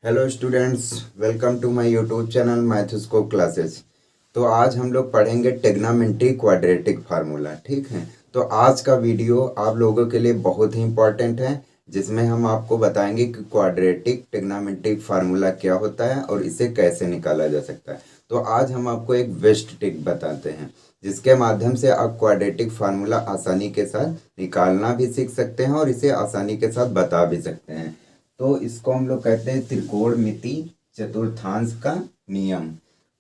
Hello students, welcome to my YouTube channel Mathscope classes. तो आज हम लोग पढ़ेंगे ट्रिग्नोमेट्री क्वाड्रेटिक फार्मूला। ठीक है, तो आज का वीडियो आप लोगों के लिए बहुत ही इंपॉर्टेंट है, जिसमें हम आपको बताएंगे कि क्वाड्रेटिक ट्रिग्नोमेट्रिक फार्मूला क्या होता है और इसे कैसे निकाला जा सकता है। तो आज हम आपको एक बेस्ट ट्रिक बताते हैं, जिसके माध्यम से आप क्वाड्रेटिक फार्मूला आसानी के साथ निकालना भी सीख सकते हैं और इसे आसानी के साथ बता भी सकते हैं। तो इसको हम लोग कहते हैं त्रिकोणमिति चतुर्थांश का नियम।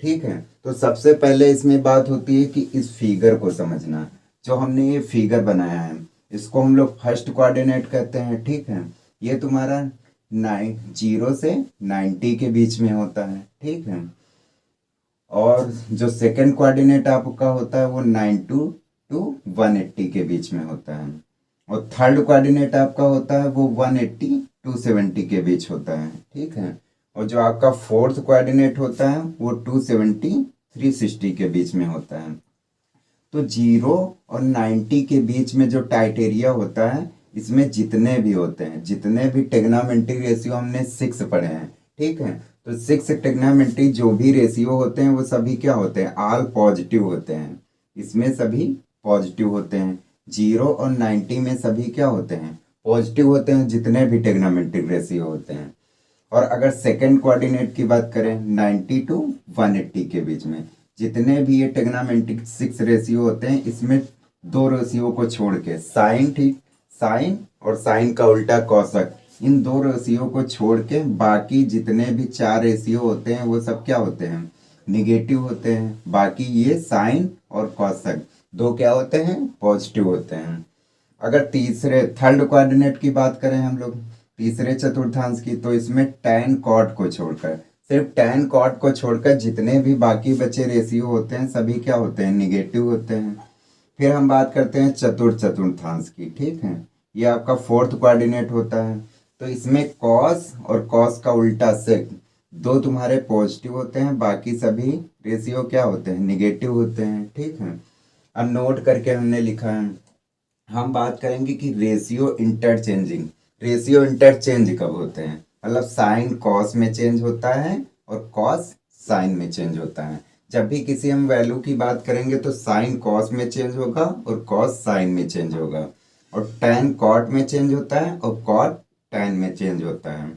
ठीक है, तो सबसे पहले इसमें बात होती है कि इस फिगर को समझना। जो हमने ये फिगर बनाया है, इसको हम लोग फर्स्ट कोऑर्डिनेट कहते हैं। ठीक है, ये तुम्हारा 0 से 90 के बीच में होता है। ठीक है, और जो सेकंड कोऑर्डिनेट आपका होता है वो 92 टू 180 के बीच में होता है, और थर्ड कोऑर्डिनेट आपका होता है वो 180 270 के बीच होता है। ठीक है, और जो आपका फोर्थ कोऑर्डिनेट होता है वो 270 360 के बीच में होता है। तो 0 और 90 के बीच में जो टाइटेरिया होता है, इसमें जितने भी होते हैं, जितने भी ट्रिग्नोमेट्रिक रेशियो हमने 6 पढ़े हैं। ठीक है, तो 6 ट्रिग्नोमेट्रिक जो भी रेशियो होते हैं वो सभी क्या होते हैं, ऑल पॉजिटिव होते हैं। इसमें सभी पॉजिटिव होते हैं। 0 और 90 में सभी क्या होते हैं, पॉजिटिव होते हैं, जितने भी ट्रिग्नोमेट्रिक रेशियो होते हैं। और अगर सेकंड कोऑर्डिनेट की बात करें 90 टू 180 के बीच में, जितने भी ये ट्रिग्नोमेट्रिक 6 रेशियो होते हैं, इसमें दो रेशियो को छोड़ के साइन और साइन का उल्टा कौशक, इन दो रेशियो को छोड़ के बाकी जितने भी 4 रेशियो होते हैं वो सब क्या होते हैं, निगेटिव होते हैं। बाकी ये साइन और कौशक दो क्या होते हैं, पॉजिटिव होते हैं। अगर थर्ड कोऑर्डिनेट की बात करें हम लोग तीसरे चतुर्थांश की, तो इसमें tan cot को छोड़कर, सिर्फ tan cot को छोड़कर जितने भी बाकी बचे रेशियो होते हैं सभी क्या होते हैं, निगेटिव होते हैं। फिर हम बात करते हैं चतुर्थांश की। ठीक है, ये आपका फोर्थ कोऑर्डिनेट होता है। तो इसमें cos और cos का उल्टा sec दो तुम्हारे पॉजिटिव होते हैं, बाकी सभी रेशियो क्या होते हैं, निगेटिव होते हैं। ठीक है, अब नोट करके हमने लिखा है। हम बात करेंगे कि रेशियो इंटरचेंज कब होते हैं, मतलब साइन कॉस में चेंज होता है और कॉस साइन में चेंज होता है। जब भी किसी हम वैल्यू की बात करेंगे तो साइन कॉस में चेंज होगा और कॉस साइन में चेंज होगा, और टैन कॉट में चेंज होता है और कॉट टैन में चेंज होता है,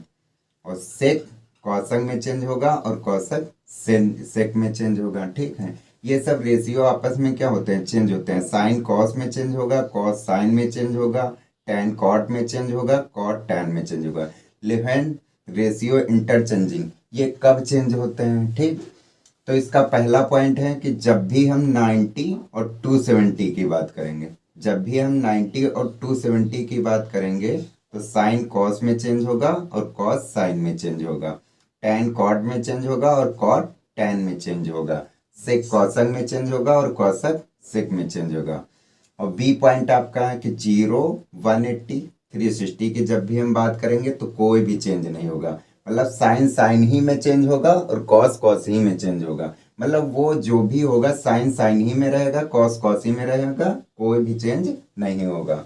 और सेक कॉसक में चेंज होगा और कॉसक सेक में चेंज होगा। ठीक है, ये सब रेशियो आपस में क्या होते हैं, चेंज होते हैं। साइन कॉस में चेंज होगा, कॉस साइन में चेंज होगा, टैन कॉट में चेंज होगा, कॉट टैन में चेंज होगा। लेकिन रेशियो इंटरचेंजिंग ये कब चेंज होते हैं। ठीक, तो इसका पहला पॉइंट है कि जब भी हम 90 और 270 की बात करेंगे, जब भी हम 90 और 270 की बात करेंगे तो साइन कॉस में चेंज होगा और कॉस साइन में चेंज होगा, टैन कॉट में चेंज होगा और कॉट टैन में चेंज होगा, सेक कॉसक में चेंज होगा और कॉसक सेक में चेंज होगा। और बी पॉइंट आपका है कि 0 180 360 की जब भी हम बात करेंगे तो कोई भी चेंज नहीं होगा, मतलब साइन साइन ही में चेंज होगा और कॉस कॉस ही में चेंज होगा। मतलब वो जो भी होगा साइन साइन ही में रहेगा, कॉस कॉस ही में रहेगा, कोई भी चेंज नहीं होगा।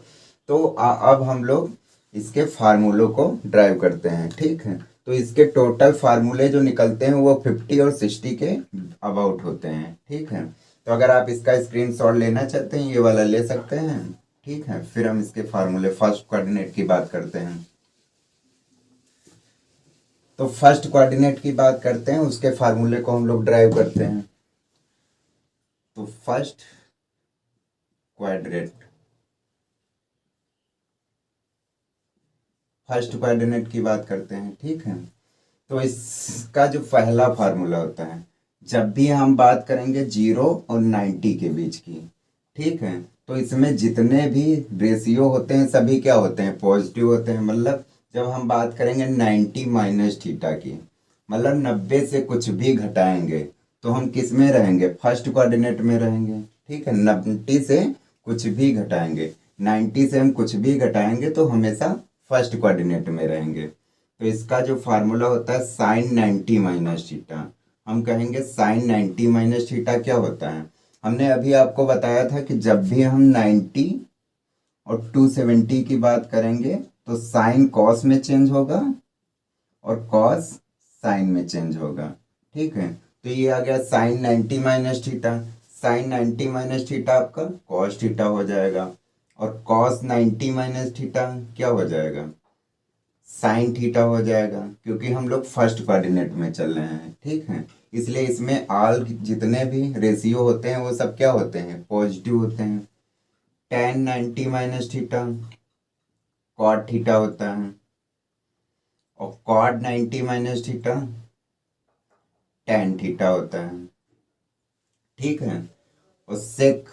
तो अब हम लोग इसके फार्मूलों को ड्राइव करते हैं। ठीक है, तो इसके टोटल फार्मूले जो निकलते हैं वो 50 और 60 के अबाउट होते हैं। ठीक है, तो अगर आप इसका स्क्रीनशॉट लेना चाहते हैं ये वाला ले सकते हैं। ठीक है, फिर हम इसके फार्मूले फर्स्ट कोऑर्डिनेट की बात करते हैं। तो फर्स्ट कोऑर्डिनेट की बात करते हैं, उसके फार्मूले को हम लोग ड्राइव करते हैं। तो फर्स्ट कोऑर्डिनेट की बात करते हैं। ठीक है, तो इसका जो पहला फार्मूला होता है, जब भी हम बात करेंगे 0 और 90 के बीच की, ठीक है, तो इसमें जितने भी रेशियो होते हैं सभी क्या होते हैं, पॉजिटिव होते हैं। मतलब जब हम बात करेंगे 90 माइनस थीटा की, मतलब 90 से कुछ भी घटाएंगे तो हम किस में रहेंगे, फर्स्ट कोऑर्डिनेट में रहेंगे। ठीक है, 90 से कुछ भी घटाएंगे, 90 से हम कुछ भी घटाएंगे तो हमेशा फर्स्ट कोऑर्डिनेट में रहेंगे। तो इसका जो फार्मूला होता है साइन 90 माइनस थीटा, हम कहेंगे साइन 90 माइनस थीटा क्या होता है। हमने अभी आपको बताया था कि जब भी हम 90 और 270 की बात करेंगे तो साइन कॉस में चेंज होगा और कॉस साइन में चेंज होगा। ठीक है, तो ये आ गया sine 90 minus theta. Sine 90 minus theta आपका कॉस थीटा हो जाएगा, और कॉस 90 माइनस थीटा क्या हो जाएगा, साइन थीटा हो जाएगा, क्योंकि हम लोग फर्स्ट कोऑर्डिनेट में चल रहे हैं। ठीक है, इसलिए इसमें ऑल जितने भी रेशियो होते हैं वो सब क्या होते हैं, पॉजिटिव होते हैं। Tan 90 minus theta cot theta होता है, और cot 90 minus theta tan theta होता है। ठीक है, और sec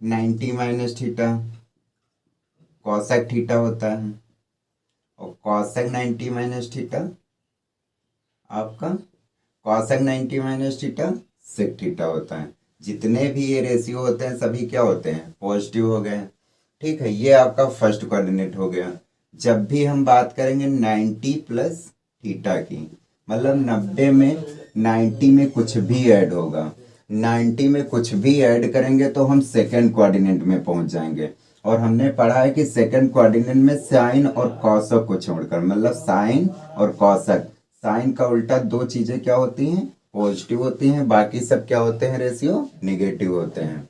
90 minus theta cosec theta होता है, और कॉसेक 90 माइनस थीटा आपका cosec 90 minus theta sec theta होता है। जितने भी ये रेशियो होते हैं सभी क्या होते हैं, पॉजिटिव हो गए। ठीक है, ये आपका फर्स्ट कोऑर्डिनेट हो गया। जब भी हम बात करेंगे 90 प्लस थीटा की, मतलब 90 में 90 में कुछ भी ऐड होगा, 90 में कुछ भी ऐड करेंगे तो हम सेकेंड कोऑर्डिनेट में पहुंच जाएंगे। और हमने पढ़ा है कि सेकेंड कोऑर्डिनेट में साइन और कॉसक को छोड़कर, मतलब साइन और कॉसक, साइन का उल्टा दो चीजें क्या होती हैं, पॉजिटिव होती हैं, बाकी सब क्या होते हैं, रेशियो निगेटिव होते हैं।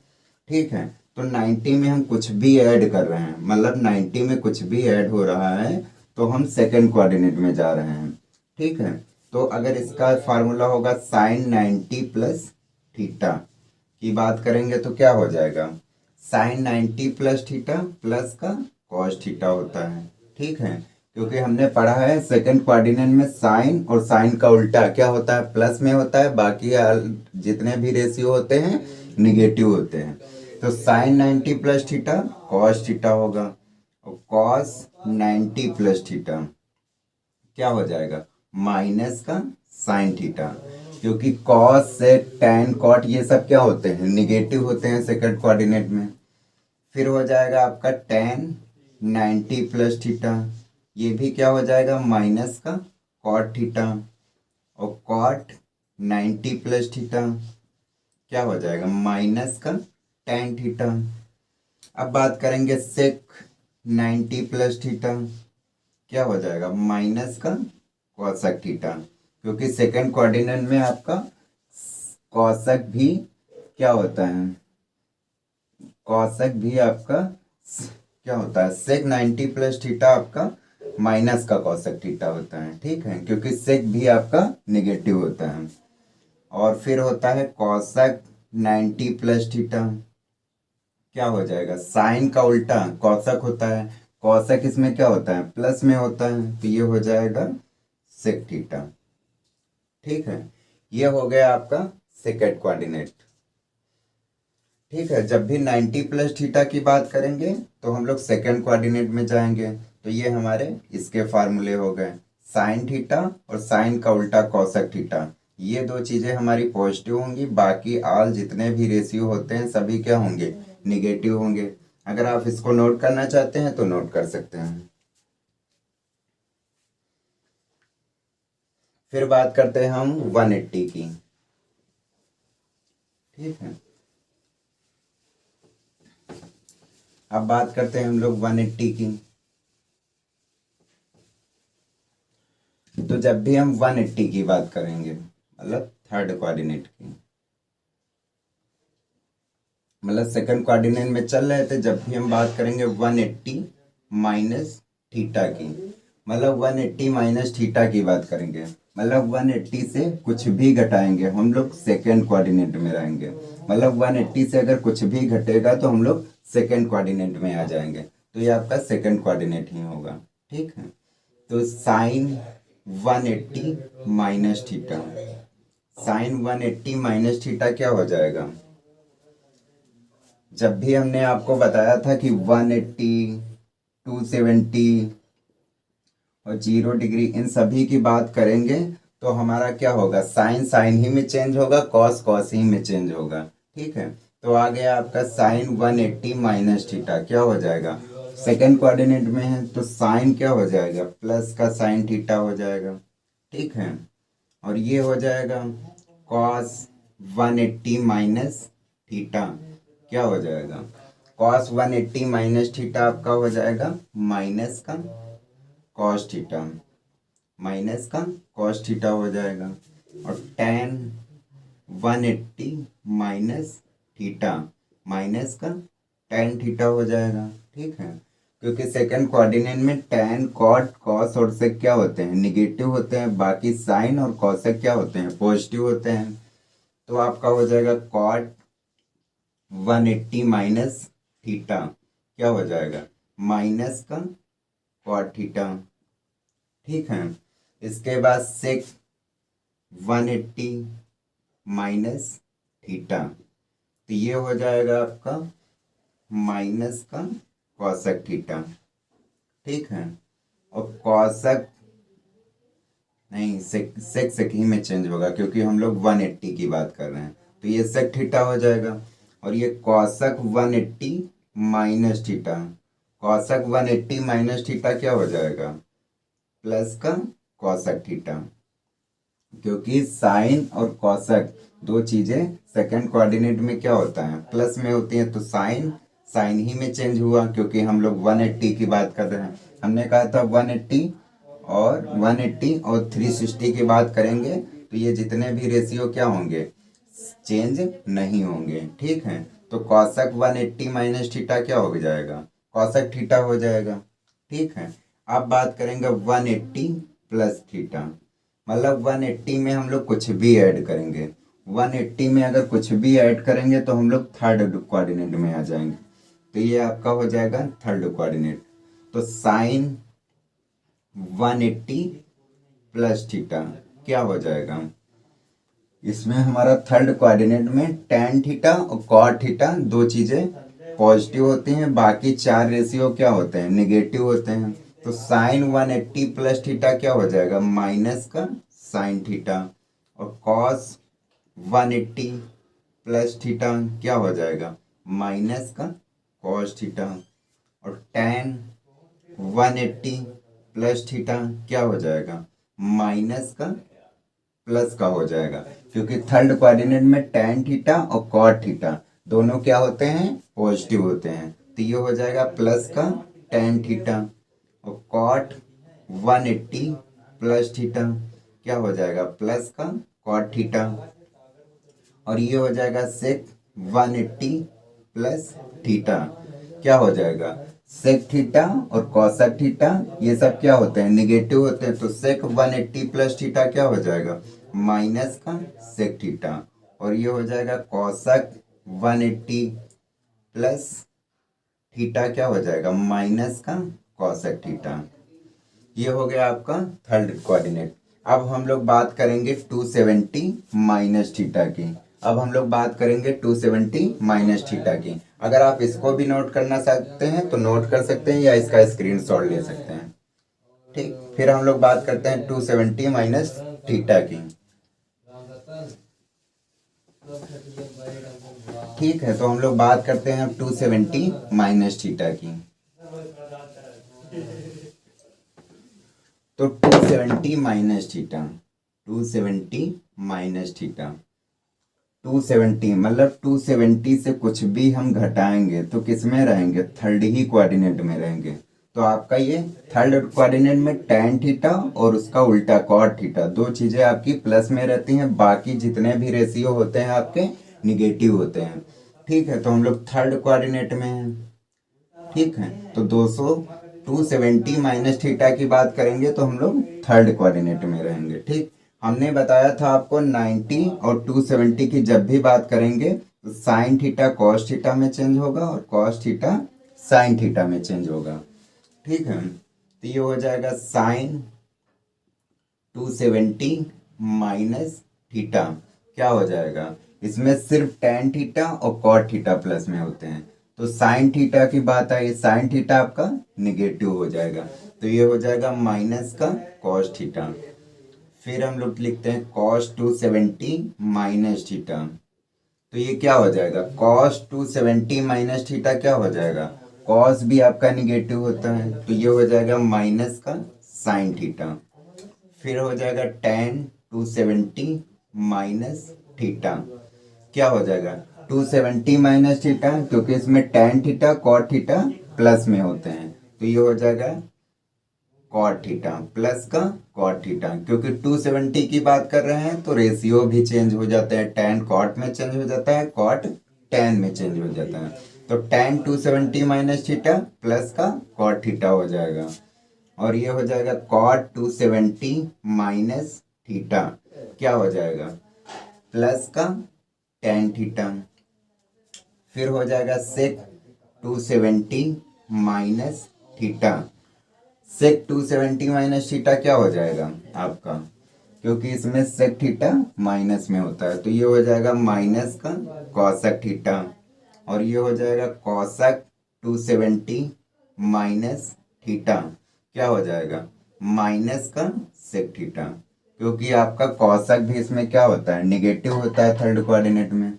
ठीक है, तो 90 में हम कुछ भी ऐड कर रहे हैं, मतलब 90 में कुछ भी ऐड हो रहा है तो हम सेकेंड कोऑर्डिनेट में जा रहे हैं। ठीक है, तो अगर इसका फार्मूला होगा साइन 90 प्लस थीटा की बात करेंगे तो क्या हो जाएगा, साइन 90 प्लस थीटा प्लस का कॉस थीटा होता है। ठीक है, क्योंकि हमने पढ़ा है सेकंड कोऑर्डिनेट में साइन और साइन का उल्टा क्या होता है, प्लस में होता है, बाकी जितने भी रेशियो होते हैं निगेटिव होते हैं। तो sine 90 plus theta cos theta होगा, और कॉस 90 प्लस थीटा क्या हो जाएगा, माइनस का साइन थीटा, क्योंकि कॉस से टेन कॉट ये सब क्या होते हैं, निगेटिव होते हैं सेकंड कोऑर्डिनेट में। फिर हो जाएगा आपका टेन 90 प्लस थीटा, ये भी क्या हो जाएगा, माइनस का कॉट थीटा, और कॉट 90 प्लस थीटा क्या हो जाएगा, माइनस का टेन थीटा। अब बात करेंगे सेक 90 प्लस थीटा क्या हो जाएगा, माइनस का कॉसक थीटा, क्योंकि सेकंड कोऑर्डिनेट में आपका कॉसक भी क्या होता है, कॉसक भी आपका क्या होता है, सेक 90 प्लस थीटा आपका माइनस का कॉसक थीटा होता है। ठीक है, क्योंकि सेक भी आपका निगेटिव होता है। और फिर होता है कॉसक 90 प्लस थीटा क्या हो जाएगा, साइन का उल्टा कॉसक होता है, कॉसक इसमें क्या होता है, प्लस में होता है, तो ये हो जाएगा सेक थीटा। ठीक है, ये हो गया आपका सेकंड कोऑर्डिनेट। ठीक है, जब भी 90 प्लस थीटा की बात करेंगे तो हम लोग सेकंड कोऑर्डिनेट में जाएंगे। तो ये हमारे इसके फार्मूले हो गए, साइन थीटा और साइन का उल्टा कॉसक थीटा, ये दो चीजें हमारी पॉजिटिव होंगी, बाकी ऑल जितने भी रेशियो होते हैं सभी क्या होंगे, निगेटिव होंगे। अगर आप इसको नोट करना चाहते हैं तो नोट कर सकते हैं। फिर बात करते हैं हम 180 की। ठीक है, अब बात करते हैं हम लोग 180 की। तो जब भी हम 180 की बात करेंगे, मतलब थर्ड कोऑर्डिनेट की, मतलब सेकंड कोऑर्डिनेट में चल रहे थे, जब भी हम बात करेंगे 180 माइनस थीटा की, मतलब 180 माइनस थीटा की बात करेंगे, मतलब 180 से कुछ भी घटाएंगे हम लोग सेकंड कोऑर्डिनेट में रहेंगे, मतलब 180 से अगर कुछ भी घटेगा तो हम लोग सेकंड कोऑर्डिनेट में आ जाएंगे, तो ये आपका सेकंड कोऑर्डिनेट ही होगा। ठीक है, तो sine 180 minus theta, sine 180 minus theta क्या हो जाएगा, जब भी हमने आपको बताया था कि 180, 270 और 0 डिग्री इन सभी की बात करेंगे तो हमारा क्या होगा, साइन साइन ही में चेंज होगा, कॉस कॉस ही में चेंज होगा। ठीक है, तो आ गया आपका साइन 180 माइनस थीटा क्या हो जाएगा, सेकंड कोऑर्डिनेट में है तो साइन क्या हो जाएगा, प्लस का साइन थीटा हो जाएगा। ठीक है, और ये हो जाएगा कॉस 180 माइनस थीटा क्या हो जाएगा, कॉस 180 माइनस थीटा आपका हो जाएगा माइनस का कॉस थीटा। माइनस का कॉस थीटा हो जाएगा, और tan 180 माइनस थीटा माइनस का tan थीटा हो जाएगा। ठीक है, क्योंकि सेकंड कोऑर्डिनेट में tan cot cos और sec क्या होते हैं, निगेटिव होते हैं, बाकी साइन और cosec क्या होते हैं, पॉजिटिव होते हैं। तो आपका हो जाएगा cot 180 माइनस थीटा क्या हो जाएगा, माइनस का cot थीटा। ठीक है, इसके बाद sec 180 माइनस थीटा, तो ये हो जाएगा आपका माइनस का कॉसेक थीटा। ठीक है, और कॉसेक नहीं, सेक ही में चेंज होगा क्योंकि हम लोग 180 की बात कर रहे हैं, तो ये सेक थीटा हो जाएगा। और ये cosec 180 minus theta, cosec 180 minus theta क्या हो जाएगा, प्लस का कॉसेक थीटा, क्योंकि साइन और कॉसेक दो चीजें सेकंड कोऑर्डिनेट में क्या होता है, प्लस में होती हैं। तो साइन साइन ही में चेंज हुआ क्योंकि हम लोग 180 की बात कर रहे हैं। हमने कहा था 180 और 360 की बात करेंगे तो ये जितने भी रेशियो क्या होंगे, चेंज नहीं होंगे। ठीक है, तो कॉसेक 180 माइनस थीटा क्या हो जाएगा, कॉसेक थीटा हो जाएगा। ठीक है, अब बात करेंगे 180 प्लस थीटा, मतलब 180 में हम लोग कुछ भी ऐड करेंगे। 180 में अगर कुछ भी ऐड करेंगे तो हम लोग थर्ड कोऑर्डिनेट में आ जाएंगे, तो ये आपका हो जाएगा थर्ड कोऑर्डिनेट। तो साइन 180 प्लस थीटा क्या हो जाएगा, इसमें हमारा थर्ड कोऑर्डिनेट में tan थीटा और cot थीटा दो चीजें पॉजिटिव होती हैं, बाकी चार रेशियो क्या होते हैं, निगेटिव होते हैं। तो साइन 180 प्लस थीटा क्या हो जाएगा, माइनस का साइन थीटा, और cos 180 प्लस थीटा क्या हो जाएगा, माइनस का cos थीटा, और tan 180 प्लस थीटा क्या हो जाएगा, माइनस का प्लस का हो जाएगा, क्योंकि थर्ड कोऑर्डिनेट में tan थीटा और cot थीटा दोनों क्या होते हैं, पॉजिटिव होते हैं। तो ये हो जाएगा प्लस का tan थीटा, और cot 180 प्लस थीटा क्या हो जाएगा, प्लस का cot थीटा, और ये हो जाएगा sec 180 प्लस थीटा क्या हो जाएगा, सेक थीटा और कॉसेक थीटा ये सब क्या होते हैं, निगेटिव होते हैं। तो सेक 180 प्लस थीटा क्या हो जाएगा, माइनस का सेक थीटा, और ये हो जाएगा कॉसेक 180 प्लस थीटा क्या हो जाएगा, माइनस का कॉसेक थीटा। ये हो गया आपका थर्ड कोऑर्डिनेट। अब हम लोग बात करेंगे 270 माइनस थीटा की। अब हम लोग बात करेंगे 270 माइनस थीटा की। अगर आप इसको भी नोट करना चाहते हैं तो नोट कर सकते हैं या इसका स्क्रीनशॉट ले सकते हैं। ठीक, फिर हम लोग बात करते हैं 270 माइनस थीटा की। ठीक है, तो हम लोग बात करते हैं 270 माइनस थीटा की। तो 270 माइनस थीटा, 270 माइनस थीटा, 270 मतलब 270 से कुछ भी हम घटाएंगे तो किस में रहेंगे, थर्ड ही कोऑर्डिनेट में रहेंगे। तो आपका ये थर्ड कोऑर्डिनेट में tan थीटा और उसका उल्टा cot थीटा दो चीजें आपकी प्लस में रहती हैं, बाकी जितने भी रेशियो होते हैं आपके निगेटिव होते हैं। ठीक है, तो हम लोग थर्ड कोऑर्डिनेट में हैं। ठीक है, तो 270 माइनस थीटा की बात करेंगे तो हम लोग थर्ड कोऑर्डिनेट में रहेंगे। ठीक, हमने बताया था आपको 90 और 270 की जब भी बात करेंगे तो साइन थीटा कॉस थीटा में चेंज होगा और कॉस थीटा साइन थीटा में चेंज होगा। ठीक है, तो ये हो जाएगा साइन 270 माइनस थीटा क्या हो जाएगा, इसमें सिर्फ tan थीटा और cot थीटा प्लस में होते हैं। तो साइन थीटा की बात आई, साइन थीटा आपका निगेटिव हो जाएगा, तो ये हो जाएगा माइनस का cos थीटा। फिर हम लोग लिखते हैं cos 270 माइनस थीटा, तो ये क्या हो जाएगा, cos 270 माइनस थीटा क्या हो जाएगा, cos भी आपका निगेटिव होता है, तो ये हो जाएगा माइनस का साइन थीटा। फिर हो जाएगा tan 270 माइनस थीटा क्या हो जाएगा, 270 माइनस थीटा, क्योंकि इसमें tan theta cot theta plus में होते हैं, तो ये हो जाएगा कॉट थीटा प्लस का कॉट थीटा, क्योंकि 270 की बात कर रहे हैं तो रेशियो भी चेंज हो जाता है, टैन कॉट में चेंज हो जाता है, कॉट टैन में चेंज हो जाता है। तो टैन 270 माइनस थीटा प्लस का कॉट थीटा हो जाएगा, और ये हो जाएगा कॉट 270 माइनस थीटा क्या हो जाएगा प्लस का टैन थीटा। फिर हो जाएगा सेक 270 माइनस थीटा। सेक 270 माइनस थीटा क्या हो जाएगा आपका, क्योंकि इसमें सेक थीटा माइनस में होता है, तो ये हो जाएगा माइनस का कॉसक थीटा, और ये हो जाएगा कॉसक 270 माइनस थीटा क्या हो जाएगा माइनस का सेक थीटा, क्योंकि आपका कॉसक भी इसमें क्या होता है निगेटिव होता है थर्ड कोऑर्डिनेट में।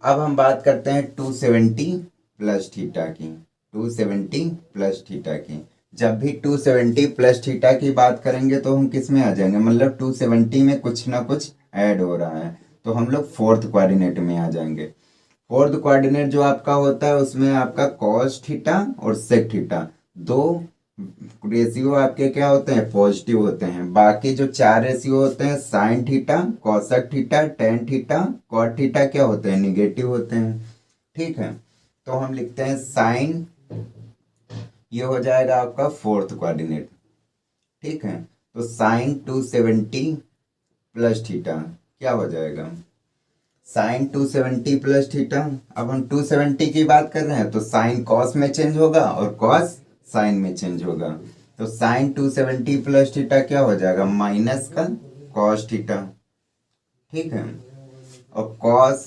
अब हम बात करते हैं 270 प्लस थीटा की, 270 प्लस थीटा की। जब भी 270 प्लस थीटा की बात करेंगे तो हम किस में आ जाएंगे, मतलब 270 में कुछ ना कुछ ऐड हो रहा है, तो हम लोग फोर्थ कोऑर्डिनेट में आ जाएंगे। फोर्थ कोऑर्डिनेट जो आपका होता है उसमें आपका कॉस थीटा और सेक थीटा दो रेशियो आपके क्या होते हैं पॉजिटिव होते हैं। बाकी जो चार रेशियो होते हैं sine theta, cosec theta, tan theta, cot theta क्या होते हैं निगेटिव होते हैं। ठीक है, तो हम लिखते हैं साइन, ये हो जाएगा आपका फोर्थ कोऑर्डिनेट। ठीक है, तो साइन 270 प्लस थीटा क्या हो जाएगा साइन 270 प्लस थीटा। अब हम 270 की बात कर रहे हैं तो साइन कॉस में चेंज होगा और कॉस साइन में चेंज होगा, तो साइन 270 प्लस थीटा क्या हो जाएगा माइनस का कॉस थीटा। ठीक है, और कॉस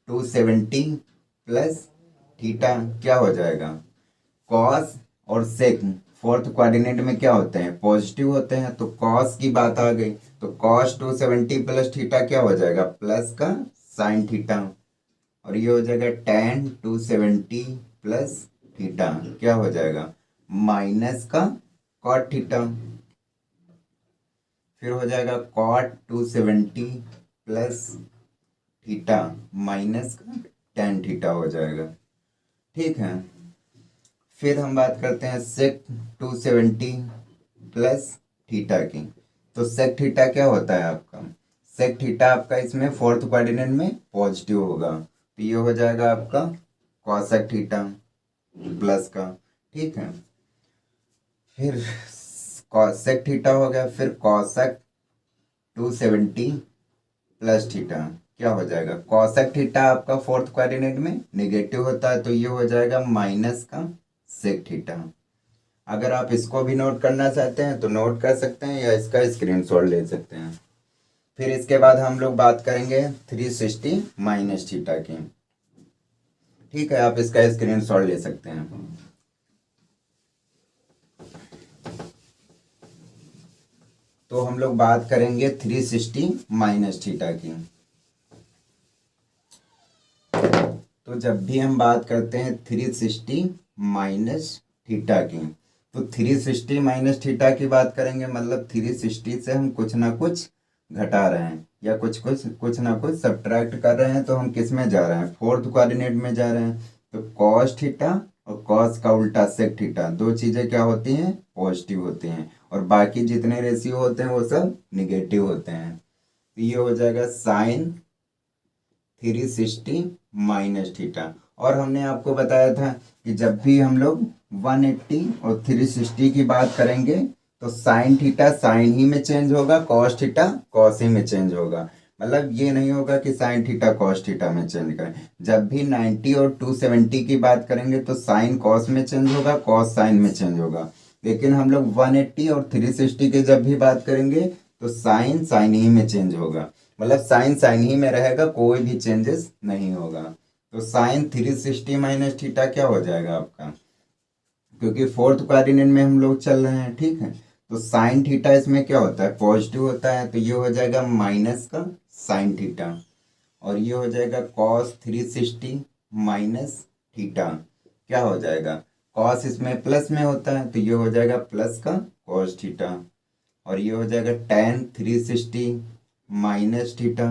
270 प्लस थीटा क्या हो जाएगा कॉस और सेक फोर्थ कोऑर्डिनेट में क्या होते हैं पॉजिटिव होते हैं, तो कॉस की बात आ गई, तो कॉस 270 प्लस थीटा क्या हो जाएगा प्लस का साइन थीटा, और ये हो जाएगा टेन 270 प्लस थीटा क्या हो जाएगा माइनस का कॉट थीटा। फिर हो जाएगा कॉट 270 प्लस थीटा माइनस का टेन थीटा हो जाएगा। ठीक है, फिर हम बात करते हैं सेक 270 प्लस थीटा की, तो सेक थीटा क्या होता है आपका सेक थीटा आपका इसमें फोर्थ कोऑर्डिनेट में पॉजिटिव होगा, तो ये हो जाएगा आपका कॉसक थीटा प्लस का। ठीक है, फिर कॉसेक थीटा हो गया, फिर कॉसक 270 प्लस थीटा क्या हो जाएगा कॉसक थीटा आपका फोर्थ कोऑर्डिनेट में नेगेटिव होता है, तो ये हो जाएगा माइनस का सेक थीटा। अगर आप इसको भी नोट करना चाहते हैं तो नोट कर सकते हैं या इसका स्क्रीनशॉट ले सकते हैं। फिर इसके बाद हम लोग बात करेंगे 360 माइनस थीटा की। ठीक है, आप इसका स्क्रीनशॉट ले सकते हैं। तो हम लोग बात करेंगे 360 माइनस थीटा की। तो जब भी हम बात करते हैं 360 माइनस थीटा की, तो 360 माइनस थीटा की बात करेंगे, मतलब 360 से हम कुछ ना कुछ घटा रहे हैं या कुछ ना कुछ सब्ट्रैक्ट कर रहे हैं, तो हम किस में जा रहे हैं फोर्थ कोऑर्डिनेट में जा रहे हैं। तो कॉस थीटा और कॉस का उल्टा सेक थीटा दो चीज़ें क्या होती हैं पॉजिटिव होती हैं, और बाकी जितने रेशियो होते हैं वो सब निगेटिव होते हैं। तो ये हो जाएगा साइन 360 माइनस थीटा। और हमने आपको बताया था कि जब भी हम लोग 180 और 360 की बात करेंगे तो साइन थीटा साइन ही में चेंज होगा, कॉस थीटा कॉस ही में चेंज होगा। मतलब ये नहीं होगा कि साइन थीटा कॉस थीटा में चेंज करें। जब भी 90 और 270 की बात करेंगे तो साइन कॉस में चेंज होगा, कॉस साइन में चेंज होगा। लेकिन हम लोग 180 और 360 की जब भी बात करेंगे तो साइन साइन ही में चेंज होगा, मतलब साइन साइन ही में रहेगा, कोई भी चेंजेस नहीं होगा। तो साइन 360 माइनस थीटा क्या हो जाएगा आपका, क्योंकि फोर्थ कोऑर्डिनेट में हम लोग चल रहे हैं। ठीक है, तो साइन थीटा इसमें क्या होता है पॉजिटिव होता है, तो ये हो जाएगा माइनस का साइन थीटा, और ये हो जाएगा कॉस 360 माइनस थीटा क्या हो जाएगा कॉस इसमें प्लस में होता है, तो ये हो जाएगा प्लस का कॉस थीटा, और ये हो जाएगा टेन 360 माइनस थीटा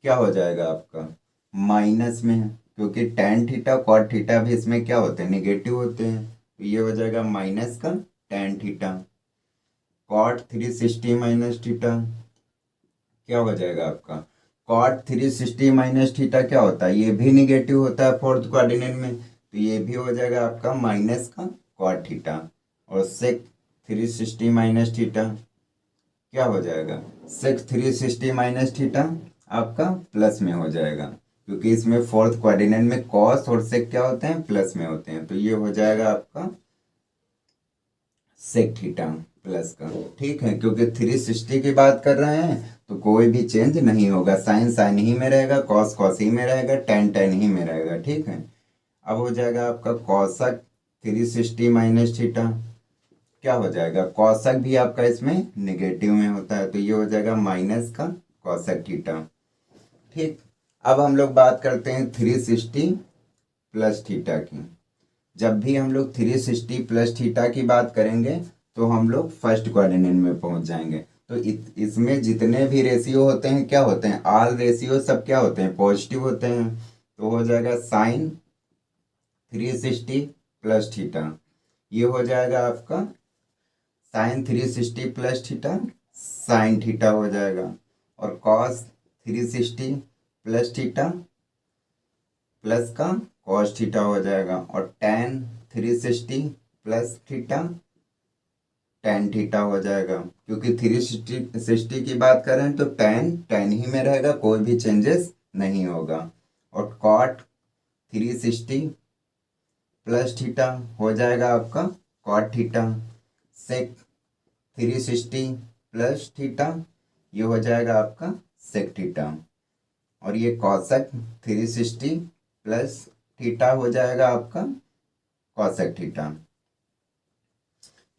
क्या हो जाएगा आपका माइनस में, क्योंकि टेन थीटा कॉट थीटा भी इसमें क्या होते हैं निगेटिव होते हैं, तो ये हो जाएगा माइनस का tan theta. Cot 360 minus theta क्या हो जाएगा आपका, कॉट 360 माइनस थीटा क्या होता है, ये भी निगेटिव होता है फोर्थ कोऑर्डिनेट में, तो ये भी हो जाएगा आपका माइनस का कॉट थीटा। और सेक 360 माइनस थीटा क्या हो जाएगा, सेक 360 माइनस थीटा आपका प्लस में हो जाएगा, क्योंकि इसमें फोर्थ कोऑर्डिनेट में कॉस और सेक क्या होते हैं, प्लस में होते हैं, तो ये हो जाएगा आपका सेक थीटा प्लस का। ठीक है, क्योंकि 360 की बात कर रहे हैं तो कोई भी चेंज नहीं होगा, साइन साइन ही में रहेगा, कॉस कॉस ही में रहेगा, टेन टेन ही में रहेगा। ठीक है, अब हो जाएगा आपका कॉसक 360 माइनस थीटा क्या हो जाएगा, कॉसक भी आपका इसमें निगेटिव में होता है, तो ये हो जाएगा माइनस का कॉसक थीटा। ठीक, अब हम लोग बात करते हैं 360 प्लस थीटा की। जब भी हम लोग 360 प्लस थीटा की बात करेंगे तो हम लोग फर्स्ट कोऑर्डिनेट में पहुंच जाएंगे। तो इसमें जितने भी रेशियो होते हैं क्या होते हैं, ऑल रेशियो सब क्या होते हैं, पॉजिटिव होते हैं। तो हो जाएगा साइन 360 प्लस थीटा, ये हो जाएगा आपका sine 360 plus theta sine theta हो जाएगा, और कॉस 360 प्लस थीटा प्लस का कॉस थीटा हो जाएगा, और tan 360 plus theta tan theta हो जाएगा, क्योंकि 360 की बात करें तो टेन टेन ही में रहेगा, कोई भी चेंजेस नहीं होगा। और कॉट 360 प्लस थीटा हो जाएगा आपका कॉट थीटा, सेक 360 प्लस थीटा ये हो जाएगा आपका सेक थीटा, और ये कॉसक 360 प्लस थीटा हो जाएगा आपका कॉसेक थीटा।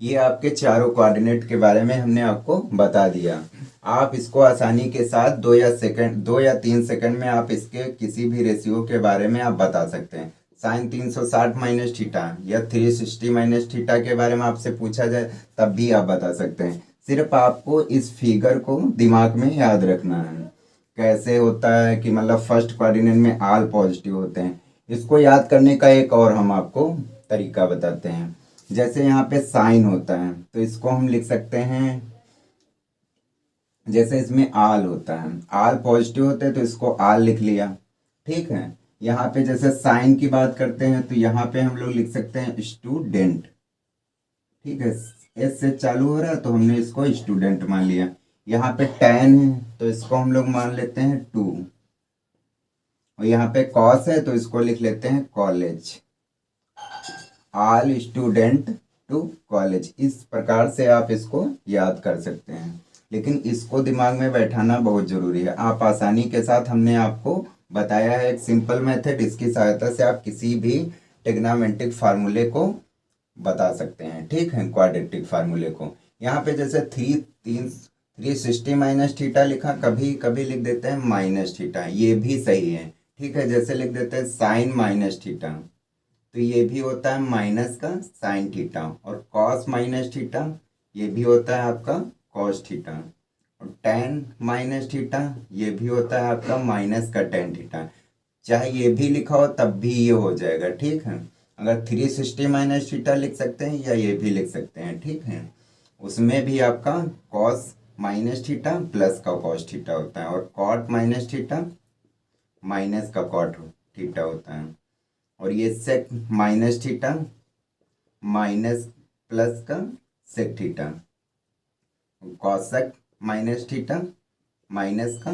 ये आपके चारों कोऑर्डिनेट के बारे में हमने आपको बता दिया। आप इसको आसानी के साथ 2 या 3 सेकंड में आप इसके किसी भी रेशियो के बारे में आप बता सकते हैं। साइन 360 माइनस थीटा या 360 माइनस थीटा के बारे में आपसे पूछा जाए तब भी आप बता सकते हैं। सिर्फ आपको इस फिगर को दिमाग में याद रखना है, कैसे होता है कि मतलब फर्स्ट कोऑर्डिनेट में ऑल पॉजिटिव होते हैं। इसको याद करने का एक और हम आपको तरीका बताते हैं। जैसे यहाँ पे साइन होता है तो इसको हम लिख सकते हैं, जैसे इसमें आल होता है, आल पॉजिटिव होते हैं तो इसको आल लिख लिया। ठीक है, यहाँ पे जैसे साइन की बात करते हैं तो यहाँ पे हम लोग लिख सकते हैं स्टूडेंट। ठीक है, एस से चालू हो रहा है तो हमने इसको स्टूडेंट मान लिया। यहाँ पे टेन है तो इसको हम लोग मान लेते हैं 2, और यहाँ पे कॉस है तो इसको लिख लेते हैं college. All student to college, इस प्रकार से आप इसको याद कर सकते हैं, लेकिन इसको दिमाग में बैठाना बहुत ज़रूरी है। आप आसानी के साथ हमने आपको बताया है एक सिंपल मेथड, इसकी सहायता से आप किसी भी ट्रिग्नोमेट्रिक फार्मूले को बता सकते हैं। ठीक है, क्वाड्रेटिक फार्मूले को। यहाँ पे जैसे 360 माइनस थीटा लिखा, कभी कभी लिख देते हैं माइनस थीटा, ये भी सही है। ठीक है, जैसे लिख देते हैं साइन माइनस थीटा तो ये भी होता है माइनस का साइन थीटा, और कॉस माइनस थीटा ये भी होता है आपका कॉस थीटा, और टेन माइनस थीटा ये भी होता है आपका माइनस का टेन थीटा। चाहे ये भी लिखा हो तब भी ये हो जाएगा। ठीक है, अगर 360 माइनस थीटा लिख सकते हैं या ये भी लिख सकते हैं। ठीक है, उसमें भी आपका कॉस माइनस थीटा प्लस का कॉस थीटा होता है, और कॉट माइनस थीटा माइनस का कॉट थीटा होता है, और ये sec minus theta minus plus का sec theta, cosec minus theta minus का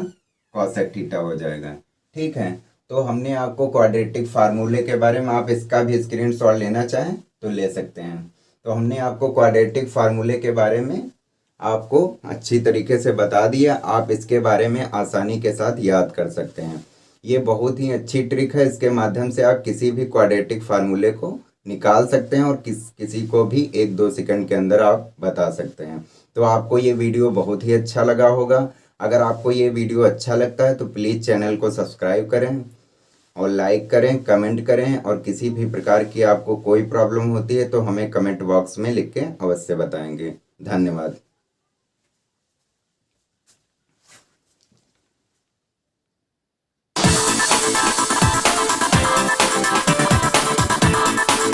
कॉसेक थीटा हो जाएगा। ठीक है, तो हमने आपको क्वाड्रेटिक फार्मूले के बारे में, आप इसका भी स्क्रीनशॉट लेना चाहें तो ले सकते हैं। तो हमने आपको क्वाड्रेटिक फार्मूले के बारे में आपको अच्छी तरीके से बता दिया, आप इसके बारे में आसानी के साथ याद कर सकते हैं। ये बहुत ही अच्छी ट्रिक है, इसके माध्यम से आप किसी भी क्वाड्रेटिक फार्मूले को निकाल सकते हैं और किसी को भी 1-2 सेकंड के अंदर आप बता सकते हैं। तो आपको ये वीडियो बहुत ही अच्छा लगा होगा। अगर आपको ये वीडियो अच्छा लगता है तो प्लीज़ चैनल को सब्सक्राइब करें और लाइक करें, कमेंट करें, और किसी भी प्रकार की आपको कोई प्रॉब्लम होती है तो हमें कमेंट बॉक्स में लिख के अवश्य बताएंगे। धन्यवाद।